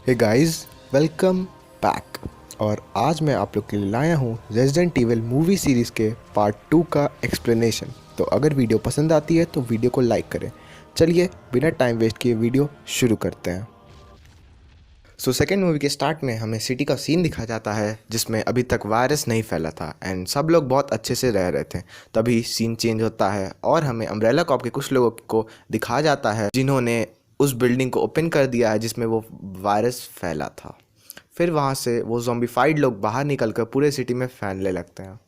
Hey guys, welcome back. और आज मैं आप लोग के लिए लाया हूँ रेजिडेंट इविल मूवी सीरीज़ के पार्ट 2 का एक्सप्लेनेशन। तो अगर वीडियो पसंद आती है तो वीडियो को लाइक करें। चलिए बिना टाइम वेस्ट किए वीडियो शुरू करते हैं। सेकेंड मूवी के स्टार्ट में हमें सिटी का सीन दिखाया जाता है जिसमें अभी तक वायरस नहीं फैला था एंड सब लोग बहुत अच्छे से रह रहे थे। तभी सीन चेंज होता है और हमें अम्ब्रेला कॉर्प के कुछ लोगों को दिखाया जाता है जिन्होंने उस बिल्डिंग को ओपन कर दिया है जिसमें वो वायरस फैला था। फिर वहाँ से वो ज़ॉम्बीफाइड लोग बाहर निकलकर पूरे सिटी में फैलने लगते हैं।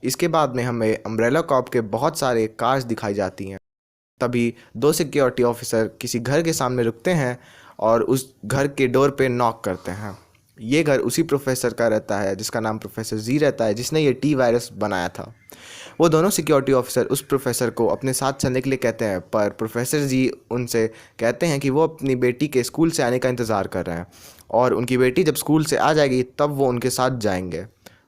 इसके बाद में हमें अम्ब्रेला कॉर्प के बहुत सारे कार्स दिखाई जाती हैं। तभी दो सिक्योरिटी ऑफिसर किसी घर के सामने रुकते हैं और उस घर के डोर पे नॉक करते हैं। ये घर उसी प्रोफेसर का रहता है जिसका नाम प्रोफेसर जी रहता है, जिसने ये टी वायरस बनाया था। वो दोनों सिक्योरिटी ऑफिसर उस प्रोफेसर को अपने साथ चलने के लिए कहते हैं, पर प्रोफेसर जी उनसे कहते हैं कि वो अपनी बेटी के स्कूल से आने का इंतज़ार कर रहे हैं और उनकी बेटी जब स्कूल से आ जाएगी तब वो उनके साथ जाएंगे।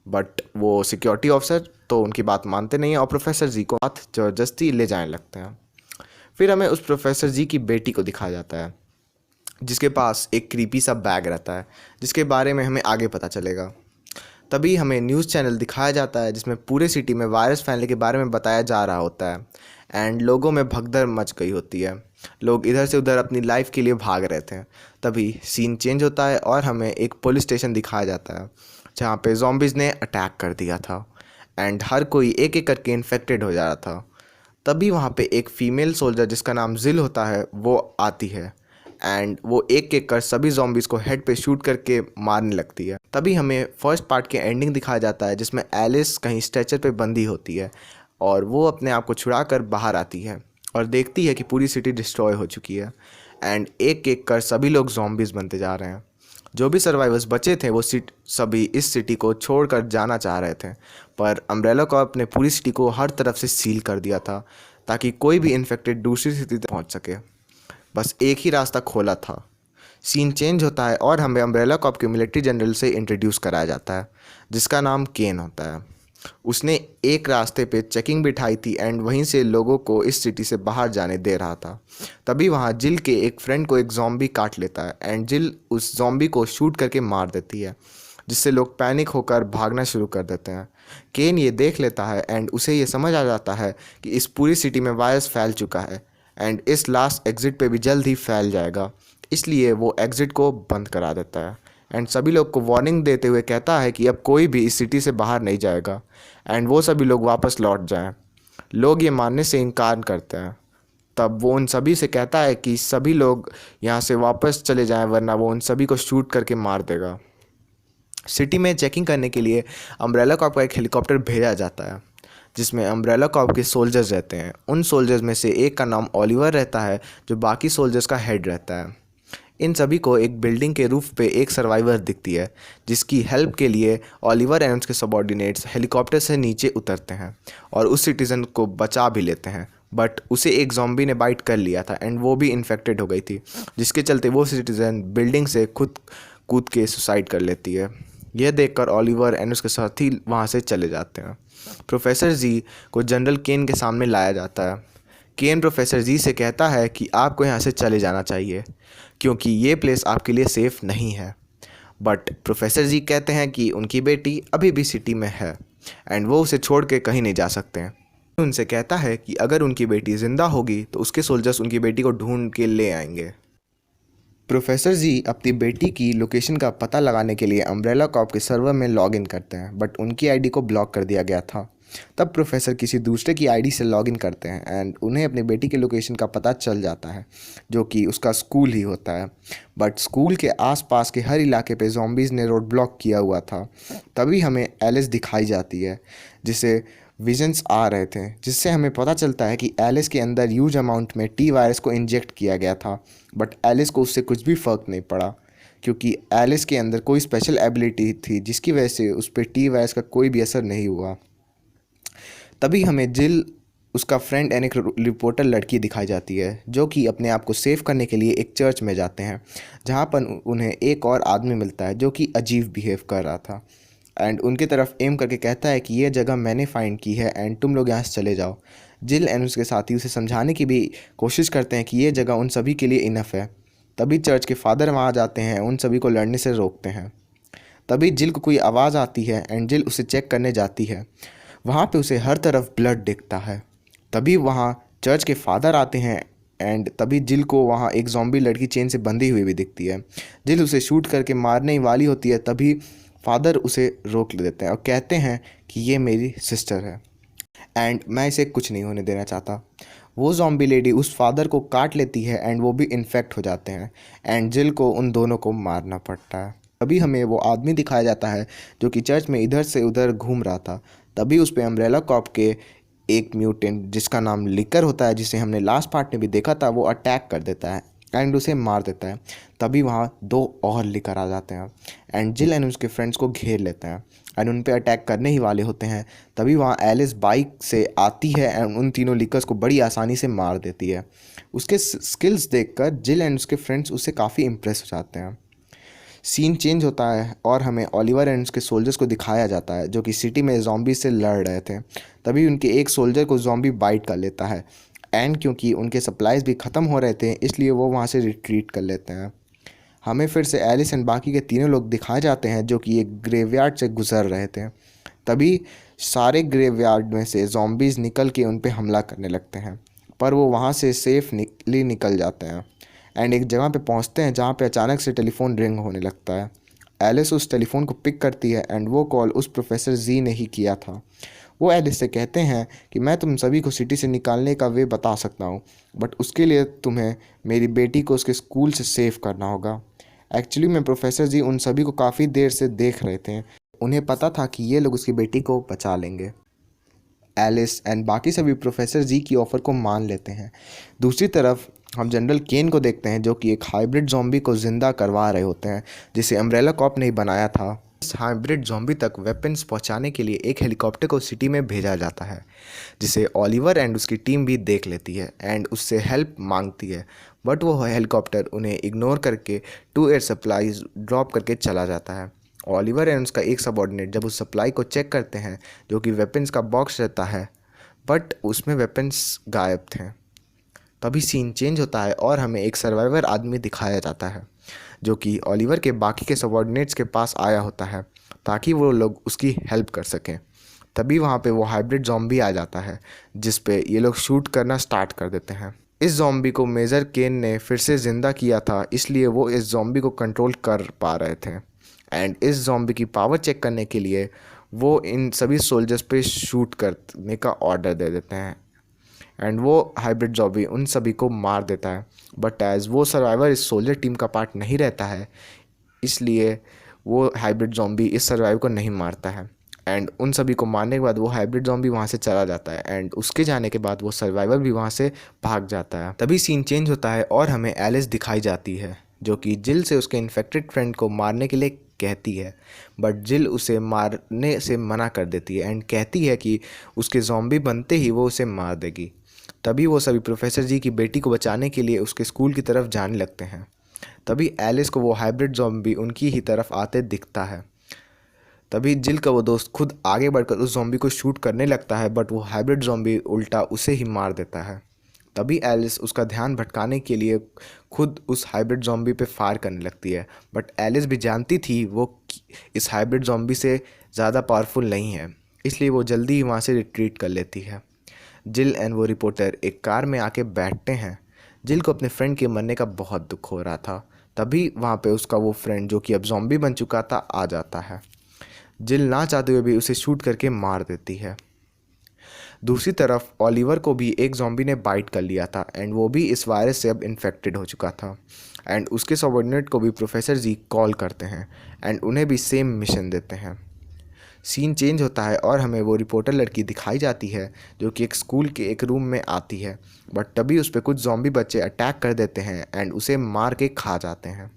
बट वो सिक्योरिटी ऑफिसर तो उनकी बात मानते नहीं हैं और प्रोफेसर जी को साथ ज़बरदस्ती ले जाने लगते हैं। फिर हमें उस प्रोफेसर जी की बेटी को दिखाया जाता है जिसके पास एक क्रीपी सा बैग रहता है जिसके बारे में हमें आगे पता चलेगा। तभी हमें न्यूज़ चैनल दिखाया जाता है जिसमें पूरे सिटी में वायरस फैलने के बारे में बताया जा रहा होता है एंड लोगों में भगदड़ मच गई होती है। लोग इधर से उधर अपनी लाइफ के लिए भाग रहे थे। तभी सीन चेंज होता है और हमें एक पुलिस स्टेशन दिखाया जाता है जहाँ पे ज़ॉम्बीज़ ने अटैक कर दिया था एंड हर कोई एक एक करके इन्फेक्टेड हो जा रहा था। तभी वहाँ पे एक फ़ीमेल सोल्जर जिसका नाम जिल होता है वो आती है एंड वो एक एक कर सभी ज़ॉम्बीज़ को हेड पे शूट करके मारने लगती है। तभी हमें फर्स्ट पार्ट के एंडिंग दिखाया जाता है जिसमें एलिस कहीं स्ट्रेचर पे बंधी होती है और वो अपने आप को छुड़ा कर बाहर आती है और देखती है कि पूरी सिटी डिस्ट्रॉय हो चुकी है एंड एक एक कर सभी लोग ज़ॉम्बीज़ बनते जा रहे हैं। जो भी सर्वाइवर्स बचे थे वो सभी इस सिटी को छोड़कर जाना चाह रहे थे, पर अम्ब्रेला कॉर्प ने पूरी सिटी को हर तरफ से सील कर दिया था ताकि कोई भी इन्फेक्टेड दूसरी सिटी तक पहुंच सके। बस एक ही रास्ता खोला था। सीन चेंज होता है और हमें अम्ब्रेला कॉर्प के मिलिट्री जनरल से इंट्रोड्यूस कराया जाता है जिसका नाम केन होता है। उसने एक रास्ते पे चेकिंग बिठाई थी एंड वहीं से लोगों को इस सिटी से बाहर जाने दे रहा था। तभी वहाँ जिल के एक फ्रेंड को एक ज़ॉम्बी काट लेता है एंड जिल उस ज़ॉम्बी को शूट करके मार देती है जिससे लोग पैनिक होकर भागना शुरू कर देते हैं। केन ये देख लेता है एंड उसे ये समझ आ जाता है कि इस पूरी सिटी में वायरस फैल चुका है एंड इस लास्ट एग्ज़िट पे भी जल्द ही फैल जाएगा, इसलिए वो एग्ज़िट को बंद करा देता है एंड सभी लोग को वार्निंग देते हुए कहता है कि अब कोई भी इस सिटी से बाहर नहीं जाएगा एंड वो सभी लोग वापस लौट जाएं। लोग ये मानने से इनकार करते हैं। तब वो उन सभी से कहता है कि सभी लोग यहाँ से वापस चले जाएं वरना वो उन सभी को शूट करके मार देगा। सिटी में चेकिंग करने के लिए अम्ब्रेला कॉर्प का एक हेलीकॉप्टर भेजा जाता है जिसमें अम्ब्रेला कॉर्प के सोल्जर्स रहते हैं। उन सोल्जर्स में से एक का नाम ओलिवर रहता है जो बाकी सोल्जर्स का हेड रहता है। इन सभी को एक बिल्डिंग के रूफ पे एक सर्वाइवर दिखती है जिसकी हेल्प के लिए ओलिवर एंड उसके सबॉर्डिनेट्स हेलीकॉप्टर से नीचे उतरते हैं और उस सिटीज़न को बचा भी लेते हैं। बट उसे एक ज़ॉम्बी ने बाइट कर लिया था एंड वो भी इन्फेक्टेड हो गई थी जिसके चलते वो सिटीज़न बिल्डिंग से खुद कूद के सुसाइड कर लेती है। यह देखकर ओलिवर एंड उसके साथी वहाँ से चले जाते हैं। प्रोफेसर जी को जनरल केन के सामने लाया जाता है। केन प्रोफेसर जी से कहता है कि आपको यहाँ से चले जाना चाहिए क्योंकि ये प्लेस आपके लिए सेफ़ नहीं है। बट प्रोफेसर जी कहते हैं कि उनकी बेटी अभी भी सिटी में है एंड वो उसे छोड़ के कहीं नहीं जा सकते हैं। उनसे कहता है कि अगर उनकी बेटी ज़िंदा होगी तो उसके सोल्जर्स उनकी बेटी को ढूंढ के ले आएंगे। प्रोफेसर जी अपनी बेटी की लोकेशन का पता लगाने के लिए अम्ब्रेला कॉर्प के सर्वर में लॉगिन करते हैं बट उनकी आईडी को ब्लॉक कर दिया गया था। तब प्रोफेसर किसी दूसरे की आईडी से लॉगिन करते हैं एंड उन्हें अपनी बेटी के लोकेशन का पता चल जाता है जो कि उसका स्कूल ही होता है। बट स्कूल के आसपास के हर इलाके पे ज़ॉम्बीज़ ने रोड ब्लॉक किया हुआ था। तभी हमें एलिस दिखाई जाती है जिसे विजन्स आ रहे थे, जिससे हमें पता चलता है कि एलिस के अंदर ह्यूज अमाउंट में टी वायरस को इंजेक्ट किया गया था। बट एलिस को उससे कुछ भी फ़र्क नहीं पड़ा क्योंकि एलिस के अंदर कोई स्पेशल एबिलिटी थी जिसकी वजह से उस पर टी वायरस का कोई भी असर नहीं हुआ। तभी हमें जिल उसका फ्रेंड एंड एक रिपोर्टर लड़की दिखाई जाती है जो कि अपने आप को सेव करने के लिए एक चर्च में जाते हैं जहाँ पर उन्हें एक और आदमी मिलता है जो कि अजीब बिहेव कर रहा था एंड उनकी तरफ एम करके कहता है कि ये जगह मैंने फाइंड की है एंड तुम लोग यहाँ से चले जाओ। जिल एंड उसके साथी उसे समझाने की भी कोशिश करते हैं कि ये जगह उन सभी के लिए इनफ है तभी चर्च के फादर वहाँ जाते हैं, उन सभी को लड़ने से रोकते हैं। तभी जिल को कोई आवाज़ आती है एंड जिल उसे चेक करने जाती है। वहाँ पे उसे हर तरफ ब्लड दिखता है। तभी वहाँ चर्च के फादर आते हैं एंड तभी जिल को वहाँ एक ज़ॉम्बी लड़की चेन से बंधी हुई भी दिखती है। जिल उसे शूट करके मारने ही वाली होती है, तभी फादर उसे रोक देते हैं और कहते हैं कि ये मेरी सिस्टर है एंड मैं इसे कुछ नहीं होने देना चाहता। वो ज़ॉम्बी लेडी उस फादर को काट लेती है एंड वो भी इन्फेक्ट हो जाते हैं एंड जिल को उन दोनों को मारना पड़ता है। तभी हमें वो आदमी दिखाया जाता है जो कि चर्च में इधर से उधर घूम रहा था। तभी उस पर अम्ब्रेला कॉर्प के एक म्यूटेंट जिसका नाम लिकर होता है, जिसे हमने लास्ट पार्ट में भी देखा था, वो अटैक कर देता है एंड उसे मार देता है। तभी वहाँ 2 और लिकर आ जाते हैं एंड जिल एंड उसके फ्रेंड्स को घेर लेते हैं एंड उन पे अटैक करने ही वाले होते हैं। तभी वहाँ एलिस बाइक से आती है एंड उन तीनों लिकर्स को बड़ी आसानी से मार देती है। उसके स्किल्स देखकर जिल एंड उसके फ्रेंड्स उससे काफ़ी इम्प्रेस हो जाते हैं। सीन चेंज होता है और हमें ओलिवर एंड उसके सोल्जर्स को दिखाया जाता है जो कि सिटी में ज़ॉम्बी से लड़ रहे थे। तभी उनके एक सोल्जर को ज़ॉम्बी बाइट कर लेता है एंड क्योंकि उनके सप्लाईज भी ख़त्म हो रहे थे इसलिए वो वहाँ से रिट्रीट कर लेते हैं। हमें फिर से एलिस एंड बाकी के तीनों लोग दिखाए जाते हैं जो कि एक ग्रेवयार्ड से गुजर रहे थे। तभी सारे ग्रेवयार्ड में से ज़ॉम्बीज़ निकल के उन पे हमला करने लगते हैं, पर वो वहाँ से सेफ निकल जाते हैं एंड एक जगह पे पहुँचते हैं जहाँ पे अचानक से टेलीफोन रिंग होने लगता है। एलिस उस टेलीफोन को पिक करती है एंड वो कॉल उस प्रोफेसर जी ने ही किया था। वो एलिस से कहते हैं कि मैं तुम सभी को सिटी से निकालने का वे बता सकता हूँ, बट उसके लिए तुम्हें मेरी बेटी को उसके स्कूल से सेव करना होगा। एक्चुअली में प्रोफेसर जी उन सभी को काफ़ी देर से देख रहे थे। उन्हें पता था कि ये लोग उसकी बेटी को बचा लेंगे। एलिस एंड बाकी सभी प्रोफेसर जी की ऑफ़र को मान लेते हैं। दूसरी तरफ हम जनरल केन को देखते हैं जो कि एक हाइब्रिड ज़ॉम्बी को ज़िंदा करवा रहे होते हैं जिसे अम्ब्रेला कॉर्प ने ही बनाया था। इस हाइब्रिड ज़ॉम्बी तक वेपन्स पहुंचाने के लिए एक हेलीकॉप्टर को सिटी में भेजा जाता है जिसे ओलिवर एंड उसकी टीम भी देख लेती है एंड उससे हेल्प मांगती है, बट वो हेलीकॉप्टर उन्हें इग्नोर करके 2 एयर सप्लाईज ड्रॉप करके चला जाता है। ओलिवर एंड उसका एक सबऑर्डिनेट जब उस सप्लाई को चेक करते हैं जो कि वेपन्स का बॉक्स रहता है, बट उसमें वेपन्स गायब थे। तभी सीन चेंज होता है और हमें एक सर्वाइवर आदमी दिखाया जाता है जो कि ओलिवर के बाकी के सबऑर्डिनेट्स के पास आया होता है ताकि वो लोग उसकी हेल्प कर सकें। तभी वहाँ पे वो हाइब्रिड ज़ॉम्बी आ जाता है जिस पे ये लोग शूट करना स्टार्ट कर देते हैं। इस ज़ॉम्बी को मेजर केन ने फिर से ज़िंदा किया था, इसलिए वो इस ज़ॉम्बी को कंट्रोल कर पा रहे थे एंड इस ज़ॉम्बी की पावर चेक करने के लिए वो इन सभी सोल्जर्स पे शूट करने का ऑर्डर दे देते हैं एंड वो हाइब्रिड ज़ॉम्बी उन सभी को मार देता है। बट एज वो सर्वाइवर इस सोल्जर टीम का पार्ट नहीं रहता है, इसलिए वो हाइब्रिड ज़ॉम्बी इस सर्वाइवर को नहीं मारता है एंड उन सभी को मारने के बाद वो हाइब्रिड ज़ॉम्बी वहाँ से चला जाता है एंड उसके जाने के बाद वो सर्वाइवर भी वहाँ से भाग जाता है। तभी सीन चेंज होता है और हमें एलिस दिखाई जाती है जो कि जिल से उसके इन्फेक्टेड फ्रेंड को मारने के लिए कहती है, बट जिल उसे मारने से मना कर देती है एंड कहती है कि उसके ज़ॉम्बी बनते ही वो उसे मार देगी। तभी वो सभी प्रोफेसर जी की बेटी को बचाने के लिए उसके स्कूल की तरफ जाने लगते हैं। तभी एलिस को वो हाइब्रिड ज़ॉम्बी उनकी ही तरफ आते दिखता है। तभी जिल का वो दोस्त खुद आगे बढ़कर उस ज़ॉम्बी को शूट करने लगता है, बट वो हाइब्रिड ज़ॉम्बी उल्टा उसे ही मार देता है। तभी एलिस उसका ध्यान भटकाने के लिए खुद उस हाइब्रिड ज़ॉम्बी पे फायर करने लगती है, बट एलिस भी जानती थी वो इस हाइब्रिड ज़ॉम्बी से ज़्यादा पावरफुल नहीं है, इसलिए वो जल्दी ही वहाँ से रिट्रीट कर लेती है। जिल एंड वो रिपोर्टर एक कार में आके बैठते हैं। जिल को अपने फ्रेंड के मरने का बहुत दुख हो रहा था। तभी वहाँ पे उसका वो फ्रेंड जो कि अब ज़ॉम्बी बन चुका था आ जाता है। जिल ना चाहते हुए भी उसे शूट करके मार देती है। दूसरी तरफ ओलिवर को भी एक ज़ॉम्बी ने बाइट कर लिया था एंड वो भी इस वायरस से अब इन्फेक्टेड हो चुका था एंड उसके सबऑर्डिनेट को भी प्रोफेसर जी कॉल करते हैं एंड उन्हें भी सेम मिशन देते हैं। सीन चेंज होता है और हमें वो रिपोर्टर लड़की दिखाई जाती है जो कि एक स्कूल के एक रूम में आती है, बट तभी उस पर कुछ ज़ॉम्बी बच्चे अटैक कर देते हैं एंड उसे मार के खा जाते हैं।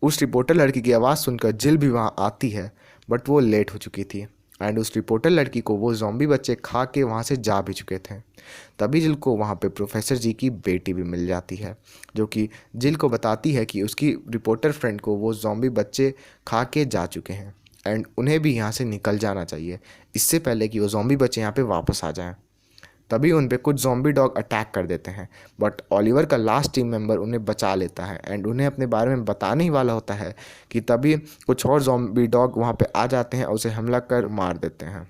उस रिपोर्टर लड़की की आवाज़ सुनकर जिल भी वहाँ आती है, बट वो लेट हो चुकी थी एंड उस रिपोर्टर लड़की को वो ज़ॉम्बी बच्चे खा के वहाँ से जा भी चुके थे। तभी जिल को वहाँ पे प्रोफेसर जी की बेटी भी मिल जाती है जो कि जिल को बताती है कि उसकी रिपोर्टर फ्रेंड को वो ज़ॉम्बी बच्चे खा के जा चुके हैं एंड उन्हें भी यहाँ से निकल जाना चाहिए इससे पहले कि वो ज़ॉम्बी बच्चे यहाँ पे वापस आ जाएं। तभी उन पे कुछ ज़ॉम्बी डॉग अटैक कर देते हैं, बट ओलिवर का लास्ट टीम मेंबर उन्हें बचा लेता है एंड उन्हें अपने बारे में बताने ही वाला होता है कि तभी कुछ और ज़ॉम्बी डॉग वहाँ पे आ जाते हैं और उसे हमला कर मार देते हैं।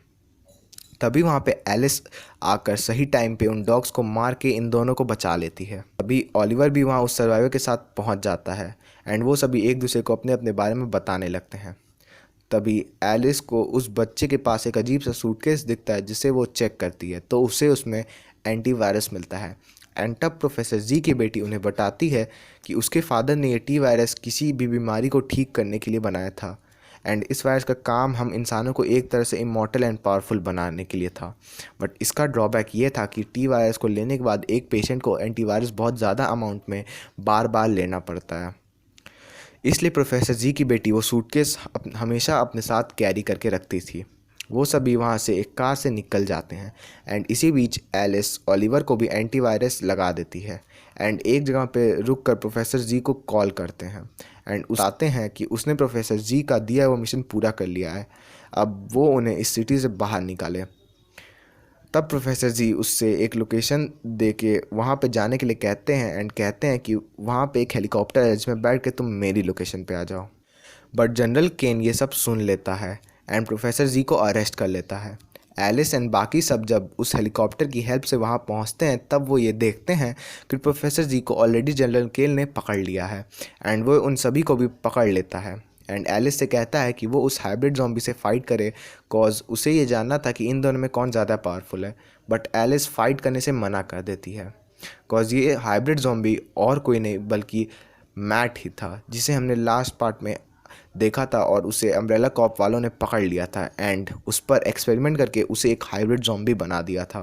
तभी वहाँ पे एलिस आकर सही टाइम पे उन डॉग्स को मार के इन दोनों को बचा लेती है। तभी ओलिवर भी वहाँ उस सर्वाइवर के साथ पहुँच जाता है एंड वो सभी एक दूसरे को अपने अपने बारे में बताने लगते हैं। तभी एलिस को उस बच्चे के पास एक अजीब सा सूटकेस दिखता है जिसे वो चेक करती है, तो उसे उसमें एंटीवायरस मिलता है। एंड तब प्रोफेसर जी की बेटी उन्हें बताती है कि उसके फादर ने ये टी वायरस किसी भी बीमारी को ठीक करने के लिए बनाया था एंड इस वायरस का काम हम इंसानों को एक तरह से इमॉर्टल एंड पावरफुल बनाने के लिए था। बट इसका ड्रॉबैक ये था कि टी वायरस को लेने के बाद एक पेशेंट को एंटीवायरस बहुत ज़्यादा अमाउंट में बार बार लेना पड़ता है। इसलिए प्रोफेसर जी की बेटी वो सूटकेस हमेशा अपने साथ कैरी करके रखती थी। वो सभी वहाँ से एक कार से निकल जाते हैं एंड इसी बीच एलिस ओलिवर को भी एंटीवायरस लगा देती है एंड एक जगह पे रुक कर प्रोफेसर जी को कॉल करते हैं एंड बताते हैं कि उसने प्रोफेसर जी का दिया हुआ मिशन पूरा कर लिया है, अब वो उन्हें इस सिटी से बाहर निकाले। तब प्रोफेसर जी उससे एक लोकेशन दे के वहाँ पे जाने के लिए कहते हैं एंड कहते हैं कि वहाँ पे एक हेलीकॉप्टर है जिसमें बैठ के तुम मेरी लोकेशन पे आ जाओ। बट जनरल केन ये सब सुन लेता है एंड प्रोफेसर जी को अरेस्ट कर लेता है। एलिस एंड बाकी सब जब उस हेलीकॉप्टर की हेल्प से वहाँ पहुँचते हैं तब वो ये देखते हैं कि प्रोफेसर जी को ऑलरेडी जनरल केन ने पकड़ लिया है एंड वो उन सभी को भी पकड़ लेता है एंड एलिस से कहता है कि वो उस हाइब्रिड ज़ॉम्बी से फ़ाइट करे कॉज उसे ये जानना था कि इन दोनों में कौन ज़्यादा पावरफुल है। बट एलिस फ़ाइट करने से मना कर देती है कॉज ये हाइब्रिड ज़ॉम्बी और कोई नहीं बल्कि मैट ही था जिसे हमने लास्ट पार्ट में देखा था और उसे अम्ब्रेला कॉर्प वालों ने पकड़ लिया था एंड उस पर एक्सपेरिमेंट करके उसे एक हाइब्रिड ज़ॉम्बी बना दिया था।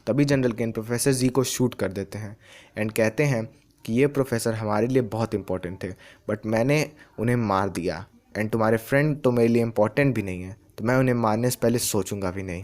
तभी जनरल केन प्रोफेसर जी को शूट कर देते हैं एंड कहते हैं कि ये प्रोफेसर हमारे लिए बहुत इंपॉर्टेंट थे बट मैंने उन्हें मार दिया एंड तुम्हारे फ्रेंड तो मेरे लिए इंपॉर्टेंट भी नहीं है, तो मैं उन्हें मारने से पहले सोचूंगा भी नहीं।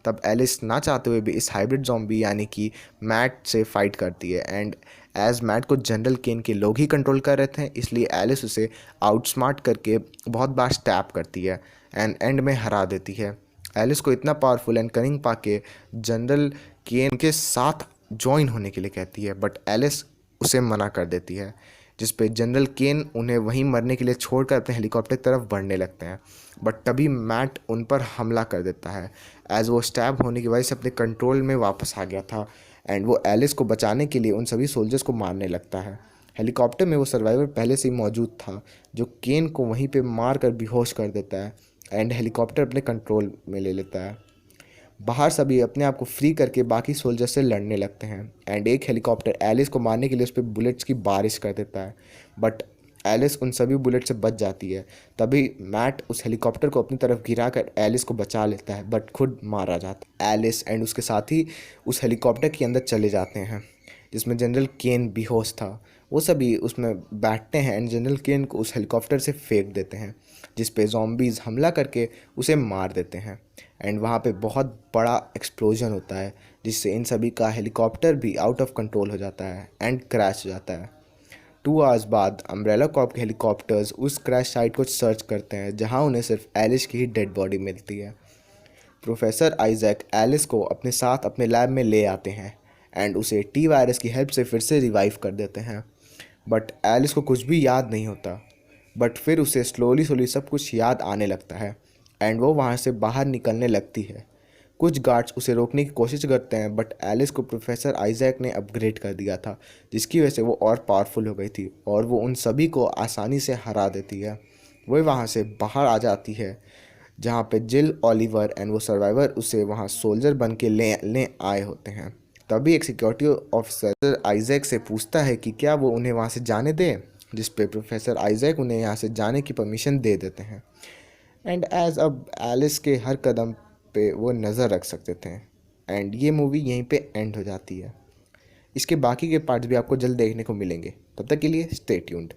तब एलिस ना चाहते हुए भी इस हाइब्रिड ज़ॉम्बी यानी कि मैट से फाइट करती है एंड एज मैट को जनरल केन के लोग ही कंट्रोल कर रहे थे इसलिए एलिस उसे आउटस्मार्ट करके बहुत बार स्टैप करती है एंड एंड में हरा देती है। एलिस को इतना पावरफुल एंड कनिंग पाके जनरल केन के साथ ज्वाइन होने के लिए कहती है बट एलिस उसे मना कर देती है, जिस पे जनरल केन उन्हें वहीं मरने के लिए छोड़कर अपने हेलीकॉप्टर की तरफ बढ़ने लगते हैं। बट तभी मैट उन पर हमला कर देता है एज वो स्टैब होने की वजह से अपने कंट्रोल में वापस आ गया था एंड वो एलिस को बचाने के लिए उन सभी सोल्जर्स को मारने लगता है। हेलीकॉप्टर में वो सर्वाइवर पहले से ही मौजूद था जो केन को वहीं पे मार कर बेहोश कर देता है एंड हेलीकॉप्टर अपने कंट्रोल में ले लेता है। बाहर सभी अपने आप को फ्री करके बाकी सोल्जर से लड़ने लगते हैं एंड एक हेलीकॉप्टर एलिस को मारने के लिए उस पर बुलेट्स की बारिश कर देता है बट एलिस उन सभी बुलेट से बच जाती है। तभी मैट उस हेलीकॉप्टर को अपनी तरफ गिराकर एलिस को बचा लेता है बट खुद मारा जाता है। एलिस एंड उसके साथी उस हेलीकॉप्टर के अंदर चले जाते हैं जिसमें जनरल केन बेहोश था। वो सभी उसमें बैठते हैं एंड जनरल केन को उस हेलीकॉप्टर से फेंक देते हैं जिस पे ज़ॉम्बीज़ हमला करके उसे मार देते हैं एंड वहाँ पे बहुत बड़ा एक्सप्लोजन होता है जिससे इन सभी का हेलीकॉप्टर भी आउट ऑफ कंट्रोल हो जाता है एंड क्रैश हो जाता है। 2 आवर्स बाद अम्ब्रेला कॉर्प के हेलीकॉप्टर्स उस क्रैश साइट को सर्च करते हैं जहाँ उन्हें सिर्फ एलिस की ही डेड बॉडी मिलती है। प्रोफेसर आइजैक एलिस को अपने साथ अपने लैब में ले आते हैं एंड उसे टी वायरस की हेल्प से फिर से रिवाइव कर देते हैं बट एलिस को कुछ भी याद नहीं होता। बट फिर उसे स्लोली सब कुछ याद आने लगता है एंड वो वहाँ से बाहर निकलने लगती है। कुछ गार्ड्स उसे रोकने की कोशिश करते हैं बट एलिस को प्रोफेसर आइजैक ने अपग्रेड कर दिया था जिसकी वजह से वो और पावरफुल हो गई थी और वो उन सभी को आसानी से हरा देती है। वो वहाँ से बाहर आ जाती है जहाँ पे जिल, ओलिवर एंड वो सर्वाइवर उसे वहाँ सोल्जर बन के ले आए होते हैं। तभी एक सिक्योरिटी ऑफिसर आइजैक से पूछता है कि क्या वो उन्हें वहाँ से जाने दें, जिस पे प्रोफेसर आइजैक उन्हें यहाँ से जाने की परमिशन दे देते हैं एंड एज अब एलिस के हर कदम पे वो नज़र रख सकते थे एंड ये मूवी यहीं पे एंड हो जाती है। इसके बाकी के पार्ट्स भी आपको जल्द देखने को मिलेंगे, तब तक के लिए स्टे ट्यून्ड।